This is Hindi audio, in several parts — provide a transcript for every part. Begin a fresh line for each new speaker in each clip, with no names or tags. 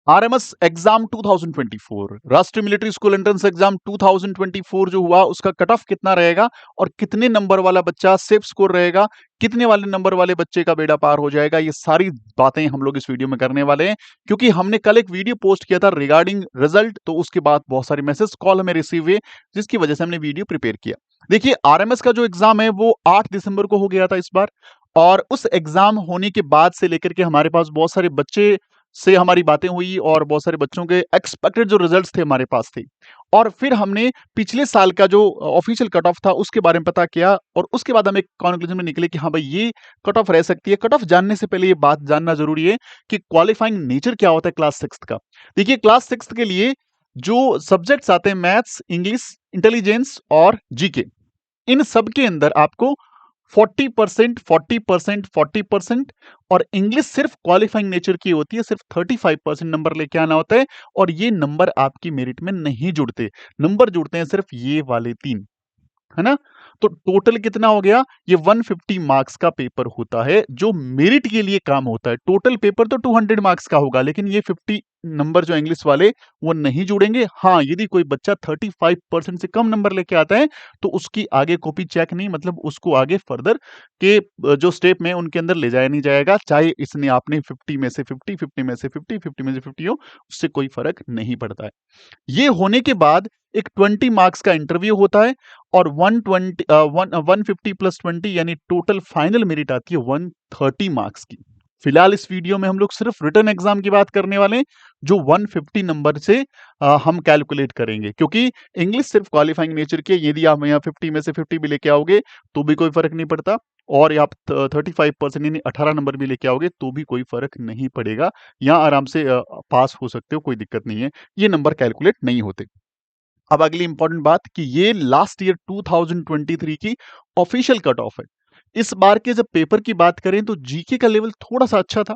आरएमएस एग्जाम 2024 राष्ट्रीय मिलिट्री स्कूल एंट्रेंस एग्जाम 2024 जो हुआ उसका कट ऑफ कितना रहेगा और कितने नंबर वाला बच्चा सेफ स्कोर रहेगा, कितने वाले नंबर वाले बच्चे का बेड़ा पार हो जाएगा, ये सारी बातें हम लोग इस वीडियो में करने वाले हैं। क्योंकि हमने कल एक वीडियो पोस्ट किया था रिगार्डिंग रिजल्ट, तो उसके बाद बहुत सारे मैसेज कॉल हमें रिसीव हुए, जिसकी वजह से हमने वीडियो प्रिपेयर किया। देखिए, आरएमएस का जो एग्जाम है वो 8 दिसंबर को हो गया था इस बार, और उस एग्जाम होने के बाद से लेकर के हमारे पास बहुत सारे बच्चे से हमारी बातें हुई और बहुत सारे बच्चों के एक्सपेक्टेड जो रिजल्ट्स थे हमारे पास थे। और फिर हमने पिछले साल का जो ऑफिशियल कट ऑफ था उसके बारे में पता किया, और उसके बाद हम एक कंक्लूजन में निकले कि हाँ भाई, ये कट ऑफ रह सकती है। कट ऑफ जानने से पहले ये बात जानना जरूरी है कि क्वालिफाइंग नेचर क्या होता है क्लास सिक्स का। देखिए, क्लास सिक्स के लिए जो सब्जेक्ट्स आते हैं मैथ्स, इंग्लिश, इंटेलिजेंस और जीके, इन सब के अंदर आपको 40%, 40%, 40% और इंग्लिश सिर्फ क्वालिफाइंग नेचर की होती है, सिर्फ 35% नंबर लेके आना होता है। और ये नंबर आपकी मेरिट में नहीं जुड़ते, नंबर जुड़ते हैं सिर्फ ये वाले तीन, है ना। तो टोटल कितना हो गया, ये 150 मार्क्स का पेपर होता है जो मेरिट के लिए काम होता है। टोटल पेपर तो 200 मार्क्स का होगा, लेकिन ये 50 नंबर जो इंग्लिश वाले वो नहीं जुड़ेंगे। हाँ, यदि कोई बच्चा 35% से कम नंबर लेके आता है तो उसकी आगे कॉपी चेक नहीं, मतलब उसको आगे फर्दर के जो स्टेप में उनके अंदर ले जाया नहीं जाएगा, चाहे इसने आपने 50 में से 50, 50 में से 50, 50 में से 50 हो, उससे कोई फर्क नहीं पड़ता है। ये होने के बाद एक 20 मार्क्स का इंटरव्यू होता है, और 150 प्लस 20 यानी टोटल फाइनल मेरिट आती है 130 मार्क्स की। फिलहाल इस वीडियो में हम लोग सिर्फ रिटन एग्जाम की बात करने वाले हैं, जो 150 नंबर से हम कैलकुलेट करेंगे। क्योंकि इंग्लिश सिर्फ क्वालिफाइंग नेचर की है, यदि आप यहाँ 50 में से 50 भी लेके आओगे तो भी कोई फर्क नहीं पड़ता, और आप 35% यानी 18 नंबर भी लेके आओगे तो भी कोई फर्क नहीं पड़ेगा। यहाँ आराम से पास हो सकते हो, कोई दिक्कत नहीं है, ये नंबर कैलकुलेट नहीं होते। अब अगली इंपॉर्टेंट बात कि ये लास्ट ईयर 2023 की ऑफिशियल कट ऑफ है। इस बार के जब पेपर की बात करें तो जीके का लेवल थोड़ा सा अच्छा था,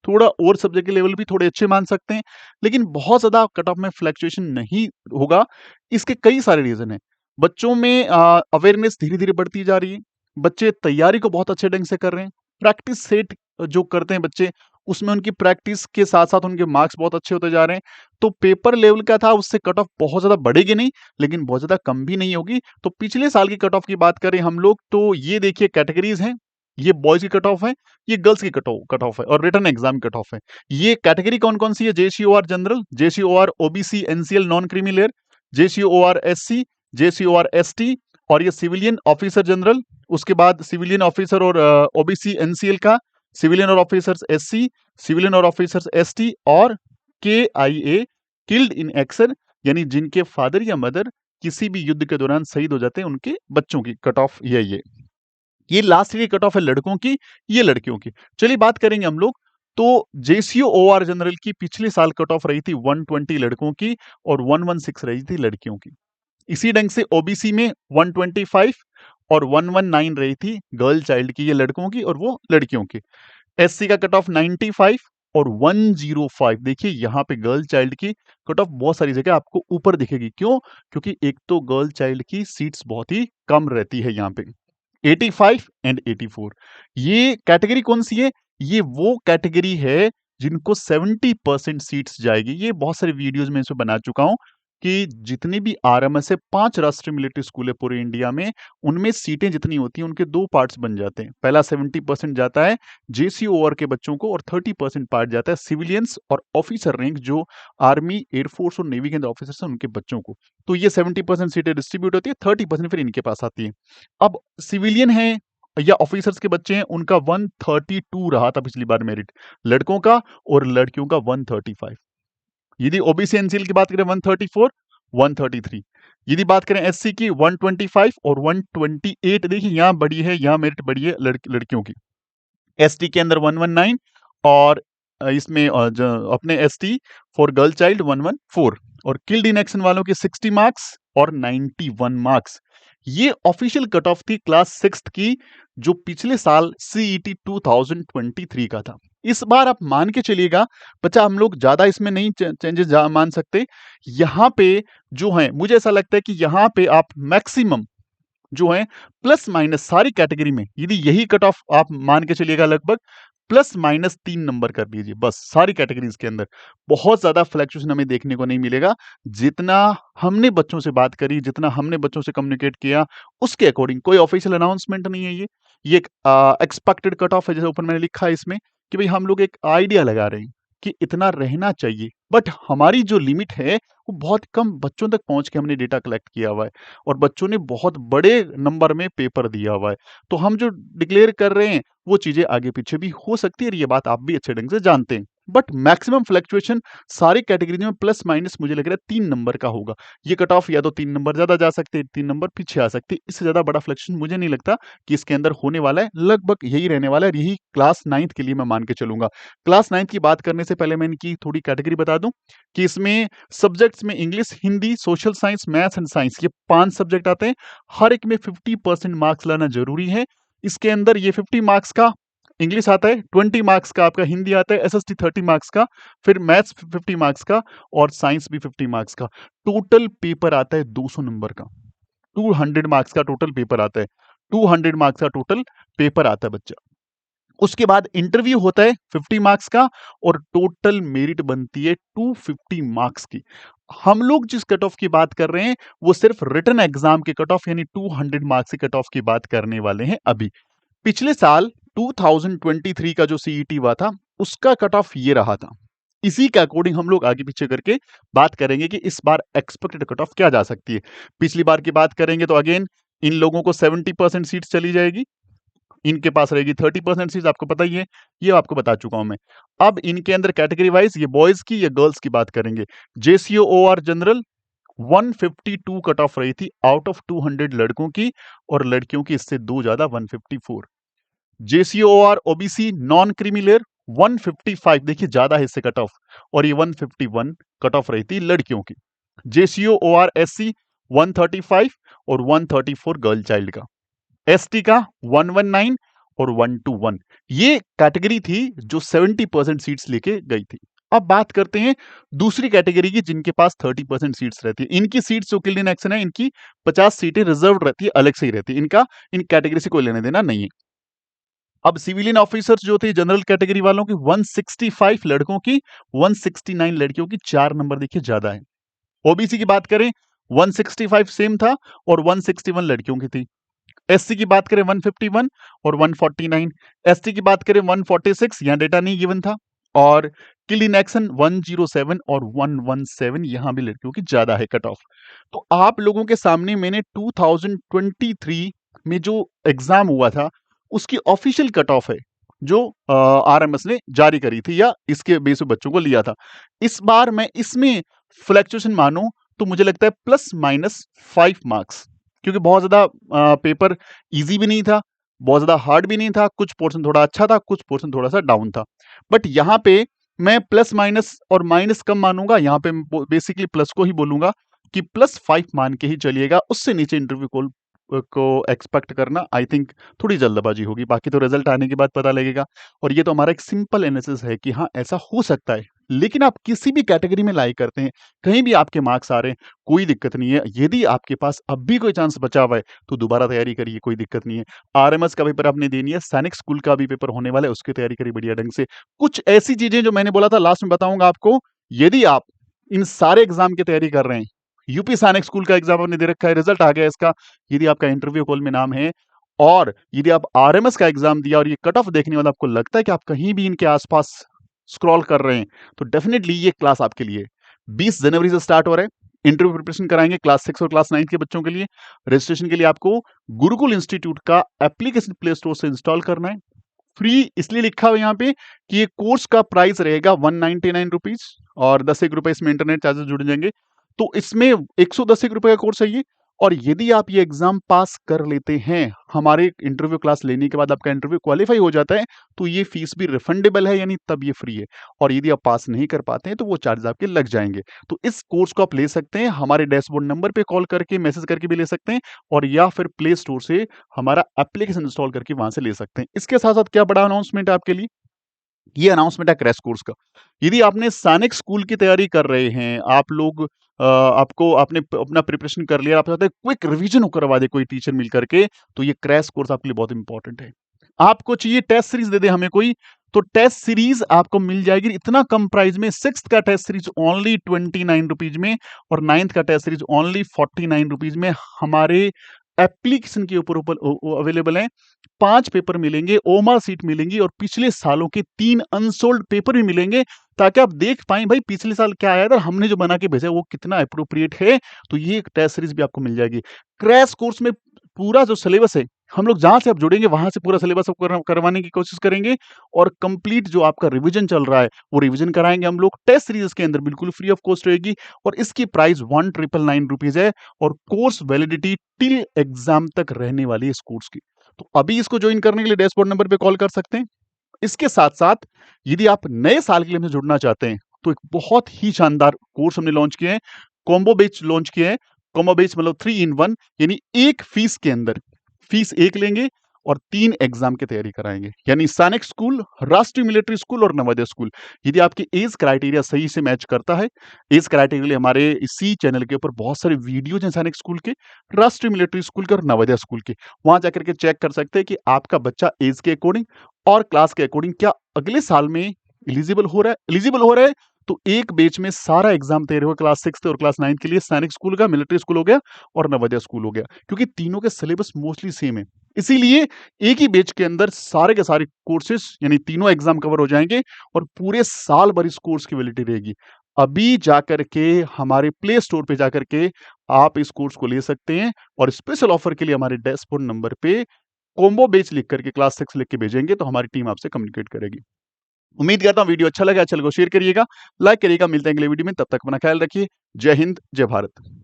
थोड़ा और सब्जेक्ट के लेवल भी थोड़े अच्छे मान सकते हैं, लेकिन बहुत ज्यादा कट ऑफ में फ्लक्चुएशन नहीं होगा। इसके कई सारे रीजन हैं। बच्चों में अवेयरनेस धीरे धीरे बढ़ती जा रही है, बच्चे तैयारी को बहुत अच्छे ढंग से कर रहे हैं, प्रैक्टिस सेट जो करते हैं बच्चे, उसमें उनकी प्रैक्टिस के साथ साथ उनके मार्क्स बहुत अच्छे होते जा रहे हैं। तो पेपर लेवल का था, उससे कट ऑफ बहुत ज्यादा बढ़ेगी नहीं, लेकिन बहुत ज्यादा कम भी नहीं होगी। तो पिछले साल की कट ऑफ की बात करें हम लोग, तो ये देखिए कैटेगरीज हैं, ये बॉयज की कट ऑफ है, ये गर्ल्स की कट ऑफ है, और रिटन एग्जाम कट ऑफ है। ये कैटेगरी कौन कौन सी है, JCOR general, JCOR OBC NCL non creamy layer, JCOR SC, JCOR ST, और ये सिविलियन ऑफिसर जनरल, उसके बाद सिविलियन ऑफिसर और ओबीसी एनसीएल का, सिविलियन और ऑफिसर्स एससी, सिविलियन और ऑफिसर्स एसटी, और के आई ए किल्ड इन एक्शन, यानी जिनके फादर या मदर किसी भी युद्ध के दौरान शहीद हो जाते हैं उनके बच्चों की कट ऑफ ये लास्ट ईयर की कट ऑफ है लड़कों की, ये लड़कियों की। चलिए बात करेंगे हम लोग। तो जेसीओ ओआर जनरल की पिछले साल कट ऑफ रही थी 120 लड़कों की, और 116 रही थी लड़कियों की। इसी ढंग से ओबीसी में 125 और 119 रही थी गर्ल चाइल्ड की, ये लड़कों की और वो लड़कियों की। एससी का कट ऑफ 95 और 105। देखिए यहाँ पे गर्ल चाइल्ड की कट ऑफ बहुत सारी जगह आपको ऊपर दिखेगी, क्यों? क्योंकि एक तो गर्ल चाइल्ड की सीट्स बहुत ही कम रहती है यहाँ पे, 85 एंड 84। ये कैटेगरी कौन सी है? ये वो कैटेगरी है जिनको 70% सीट्स जाएगी। ये बहुत सारे वीडियोस में इसमें बना चुका हूं कि जितनी भी आरएमएस है, 5 राष्ट्रीय मिलिट्री स्कूल है पूरे इंडिया में, उनमें सीटें जितनी होती हैं उनके 2 पार्ट्स बन जाते हैं। पहला 70% जाता है जेसीओआर के बच्चों को, और 30% पार्ट जाता है सिविलियंस और ऑफिसर रैंक जो आर्मी, एयरफोर्स और नेवी के अंदर ऑफिसर्स हैं उनके बच्चों को। तो ये 70% सीटें डिस्ट्रीब्यूट होती है, 30% फिर इनके पास आती है। अब सिविलियन है या ऑफिसर्स के बच्चे हैं, उनका 132 रहा था पिछली बार मेरिट लड़कों का, और लड़कियों का 135। यदि ओबीसी एनसीएल की बात करें 134, 133। यदि बात करें एससी की 125 और 128। देखिए यहाँ बड़ी है, यहाँ मेरिट बड़ी है लड़कियों की। एसटी के अंदर 119, और इसमें अपने एसटी फॉर गर्ल चाइल्ड 114, और किल्ड इन एक्शन वालों के 60 मार्क्स और 91 मार्क्स। ये ऑफिशियल कट ऑफ थी क्लास सिक्स की, जो पिछले साल सीईटी 2023 का था। इस बार आप मान के चलिएगा बच्चा, हम लोग ज्यादा इसमें नहीं चेंजेस मान सकते। यहाँ पे जो है, मुझे ऐसा लगता है कि यहाँ पे आप मैक्सिमम जो है प्लस माइनस सारी कैटेगरी में, यदि यही कट ऑफ आप मान के चलिएगा लगभग, प्लस माइनस 3 नंबर कर लीजिए बस सारी कैटेगरीज के अंदर। बहुत ज़्यादा फ्लक्चुएशन हमें देखने को नहीं मिलेगा। जितना हमने बच्चों से बात करी, जितना हमने बच्चों से कम्युनिकेट किया, उसके अकॉर्डिंग कोई ऑफिशियल अनाउंसमेंट नहीं है ये। ये एक एक्सपेक्टेड कट ऑफ है, जैसे ऊपर मैंने लिखा है इसमें कि भाई हम लोग एक आइडिया लगा रहे हैं कि इतना रहना चाहिए। बट हमारी जो लिमिट है, वो बहुत कम बच्चों तक पहुँच के हमने डेटा कलेक्ट किया हुआ है और बच्चों ने बहुत बड़े नंबर में पेपर दिया हुआ है। तो हम जो डिक्लेयर कर रहे हैं, वो चीज़ें आगे-पीछे भी हो सकती है और ये बात आप भी अच्छे ढंग से जानते हैं। बट मैक्सिमम फ्लक्चुएशन सारी कैटेगरी में प्लस माइनस मुझे लग रहा है 3 नंबर का होगा। ये कट ऑफ या तो 3 नंबर ज़्यादा जा सकते हैं, 3 नंबर पीछे आ सकती है। इससे ज़्यादा बड़ा फ्लक्चुएशन मुझे नहीं लगता कि इसके अंदर होने वाला है। लगभग यही रहने वाला है और यही क्लास 9th के लिए मैं मान के चलूँगा। क्लास 9th की बात करने से पहले मैं इनकी थोड़ी कैटेगरी बता दूँ कि इसमें सब्जेक्ट्स में English, Hindi, social science, maths and science ये 5 सब्जेक्ट आते हैं। हर एक में 50% मार्क्स लाना ज़रूरी है। इसके अंदर ये 50 मार्क्स का इंग्लिश आता है, 20 मार्क्स का आपका हिंदी आता है, एसएसटी 30 मार्क्स का, फिर मैथ्स 50 मार्क्स का और साइंस भी 50 मार्क्स का। टोटल पेपर आता है 200 नंबर का। 200 मार्क्स का टोटल पेपर आता है। 200 मार्क्स का टोटल पेपर आता है बच्चा। उसके बाद इंटरव्यू होता है 50 मार्क्स का और टोटल मेरिट बनती है 250 मार्क्स की। हम लोग जिस कट ऑफ की बात कर रहे हैं, वो सिर्फ रिटन एग्जाम के कट ऑफ यानी 200 मार्क्स के कट ऑफ की बात करने वाले हैं अभी। पिछले साल 2023 का जो सीईटी हुआ था, उसका कट ऑफ ये रहा था। इसी के अकॉर्डिंग हम लोग आगे पीछे करके बात करेंगे कि इस बार एक्सपेक्टेड कट ऑफ क्या जा सकती है। पिछली बार की बात करेंगे तो अगेन इन लोगों को 70% सीट्स चली जाएगी, इनके पास रहेगी 30% सीट्स, आपको पता ही है, ये आपको बता चुका हूं मैं। अब इनके अंदर कैटेगरी वाइज ये बॉयज की या गर्ल्स की बात करेंगे। JCO OR general 152 cut off रही थी आउट ऑफ 200 लड़कों की और लड़कियों की इससे 2 ज्यादा 154। जेसीओआर ओबीसी नॉन क्रीमी लेयर 155, देखिए ज्यादा है इससे कट ऑफ, और ये 151 कट ऑफ रही थी लड़कियों की। जेसीओआर एससी 135 और 134 गर्ल चाइल्ड का। एसटी का 119 और 121। ये कैटेगरी थी जो 70% सीट्स लेके गई थी। अब बात करते हैं दूसरी कैटेगरी की जिनके पास 30% सीट्स रहती है। इनकी सीट्स जो किल्डियन एक्शन है, इनकी 50 सीटें रिजर्व रहती है, अलग से ही रहती है, इनका इन कैटेगरी से कोई लेना देना नहीं है। अब सिविलियन ऑफिसर्स जो थे जनरल कैटेगरी वालों की 165 लड़कों की, 169 लड़कियों की, 4 नंबर देखिए ज्यादा है। ओबीसी की बात करें 165 सेम था और 161 लड़कियों की थी। एससी की बात करें 151 और 149। एसटी की बात करें 146, यहां डेटा नहीं गिवन था। और किल इन एक्शन 107 और 117, यहां भी लड़कियों की ज्यादा है कट ऑफ। तो आप लोगों के सामने मैंने 2023 में जो एग्जाम हुआ था उसकी ऑफिशियल कट ऑफ है जो आरएमएस ने जारी करी थी या इसके बेस पे बच्चों को लिया था। इस बार मैं इसमें फ्लक्चुएशन मानूं तो मुझे लगता है प्लस माइनस 5 मार्क्स, क्योंकि बहुत ज्यादा पेपर इजी भी नहीं था, बहुत ज्यादा हार्ड भी नहीं था, कुछ पोर्शन थोड़ा अच्छा था, कुछ पोर्शन थोड़ा सा डाउन था। बट यहाँ पे मैं प्लस माइनस और माइनस कम मानूंगा, यहाँ पे बेसिकली प्लस को ही बोलूंगा कि +5 मान के ही चलिएगा। उससे नीचे इंटरव्यू कॉल को एक्सपेक्ट करना आई थिंक थोड़ी जल्दबाजी होगी। बाकी तो रिजल्ट आने के बाद पता लगेगा। और ये तो हमारा एक सिंपल एनालिसिस है कि हाँ ऐसा हो सकता है। लेकिन आप किसी भी कैटेगरी में लाई करते हैं, कहीं भी आपके मार्क्स आ रहे हैं, कोई दिक्कत नहीं है। यदि आपके पास अब भी कोई चांस बचा हुआ है तो दोबारा तैयारी करिए, कोई दिक्कत नहीं है। आरएमएस का पेपर आपने देनी है, सैनिक स्कूल का भी पेपर होने वाला है, उसकी तैयारी करिए बढ़िया ढंग से। कुछ ऐसी चीजें जो मैंने बोला था लास्ट में बताऊंगा आपको। यदि आप इन सारे एग्जाम की तैयारी कर रहे हैं, यूपी सैनिक स्कूल का एग्जाम आपने दे रखा है, रिजल्ट आ गया इसका, यदि आपका इंटरव्यू कॉल में नाम है और यदि आप आरएमएस का एग्जाम दिया और ये कट ऑफ देखने वाला आपको लगता है कि आप कहीं भी इनके आसपास स्क्रॉल कर रहे हैं, तो डेफिनेटली ये क्लास आपके लिए 20 जनवरी से स्टार्ट हो रहा है। इंटरव्यू प्रिपरेशन कराएंगे क्लास 6 और क्लास 9 के बच्चों के लिए। रजिस्ट्रेशन के लिए आपको गुरुकुल इंस्टीट्यूट का एप्लीकेशन प्ले स्टोर से इंस्टॉल करना है। फ्री इसलिए लिखा हुआ यहाँ पे कि ये कोर्स का प्राइस रहेगा 199 रुपीज और 10 रुपए इसमें इंटरनेट चार्जेस जुड़ जाएंगे। तो इसमें 110 रुपए का कोर्स है ये। और यदि आप ये एग्जाम पास कर लेते हैं, हमारे इंटरव्यू क्लास लेने के बाद आपका इंटरव्यू क्वालिफाई हो जाता है, तो ये फीस भी रिफंडेबल है, यानी तब ये फ्री है। और यदि आप पास नहीं कर पाते हैं तो वो चार्ज आपके लग जाएंगे। तो इस कोर्स को आप ले सकते हैं, हमारे डैशबोर्ड नंबर पे कॉल करके मैसेज करके भी ले सकते हैं, और या फिर प्ले स्टोर से हमारा एप्लीकेशन इंस्टॉल करके वहां से ले सकते हैं। इसके साथ साथ क्या बड़ा अनाउंसमेंट है आपके लिए, ये अनाउंसमेंट है क्रैश कोर्स का। यदि आपने सैनिक स्कूल की तैयारी कर रहे हैं, आप लोग आपको आपने अपना प्रिपरेशन कर लिया, आप चाहते हैं क्विक रिवीजन करवा दे कोई टीचर मिल करके, तो ये क्रैश कोर्स आपके लिए बहुत इंपॉर्टेंट है। आपको चाहिए टेस्ट सीरीज दे दे हमें कोई, तो टेस्ट सीरीज आपको मिल जाएगी इतना कम प्राइस में। 6th का टेस्ट सीरीज ओनली 29 रुपीज में और 9th का टेस्ट सीरीज ओनली 49 रुपीज में हमारे एप्लीकेशन के ऊपर अवेलेबल है। 5 पेपर मिलेंगे, ओमा सीट मिलेंगी और पिछले सालों के 3 अनसोल्ड पेपर भी मिलेंगे, ताकि आप देख पाएं भाई पिछले साल क्या आया था, हमने जो बना के भेजा वो कितना अप्रोप्रिएट है। तो ये टेस्ट सीरीज भी आपको मिल जाएगी। क्रैश कोर्स में पूरा जो सिलेबस है, हम लोग जहां से आप जुड़ेंगे वहां से पूरा सिलेबस करवाने की कोशिश करेंगे और कंप्लीट जो आपका रिवीजन चल रहा है वो रिवीजन कराएंगे हम लोग। टेस्ट सीरीज के अंदर बिल्कुल फ्री ऑफ कॉस्ट रहेगी और इसकी प्राइस 1999 रुपीज है और कोर्स वैलिडिटी टिल एग्जाम तक रहने वाली है इस कोर्स की। तो अभी इसको ज्वाइन करने के लिए डैशबोर्ड नंबर पे कॉल कर सकते हैं। इसके साथ साथ यदि आप नए साल के लिए हमसे जुड़ना चाहते हैं तो एक बहुत ही शानदार कोर्स हमने लॉन्च किए हैं, कॉम्बो बैच लॉन्च किए हैं। कॉम्बो बैच मतलब 3 in 1, यानी एक फीस के अंदर फीस एक लेंगे और 3 एग्जाम की तैयारी कराएंगे, यानी सैनिक स्कूल, राष्ट्रीय मिलिट्री स्कूल और नवोदय स्कूल। यदि आपकी एज क्राइटेरिया सही से मैच करता है, एज क्राइटेरिया लिए हमारे इसी चैनल के ऊपर बहुत सारे वीडियोज हैं सैनिक स्कूल के, राष्ट्रीय मिलिट्री स्कूल के और नवोदय स्कूल के। वहां जाकर के चेक कर सकते हैं कि आपका बच्चा एज के अकॉर्डिंग और क्लास के अकॉर्डिंग क्या अगले साल में एलिजिबल हो रहा है। एलिजिबल हो रहा है तो एक बैच में सारा एग्जाम तैयार होगा क्लास 6 और क्लास 9 के लिए। सैनिक स्कूल का, मिलिट्री स्कूल हो गया और नवोदय स्कूल हो गया, क्योंकि तीनों के सिलेबस मोस्टली सेम है। इसीलिए एक ही बैच के अंदर सारे के सारे कोर्सेज यानी तीनों एग्जाम कवर हो जाएंगे और पूरे साल भर इस कोर्स की वैलिडिटी रहेगी। अभी जाकर के हमारे प्ले स्टोर पे जाकर के आप इस कोर्स को ले सकते हैं और स्पेशल ऑफर के लिए हमारे डैशबोर्ड नंबर पे कॉम्बो बैच लिख करके क्लास 6 लिख के भेजेंगे तो हमारी टीम आपसे कम्युनिकेट करेगी। उम्मीद करता हूँ वीडियो अच्छा लगा, चैनल को शेयर करिएगा, लाइक करिएगा। मिलते हैं अगले वीडियो में, तब तक अपना ख्याल रखिए। जय हिंद, जय भारत।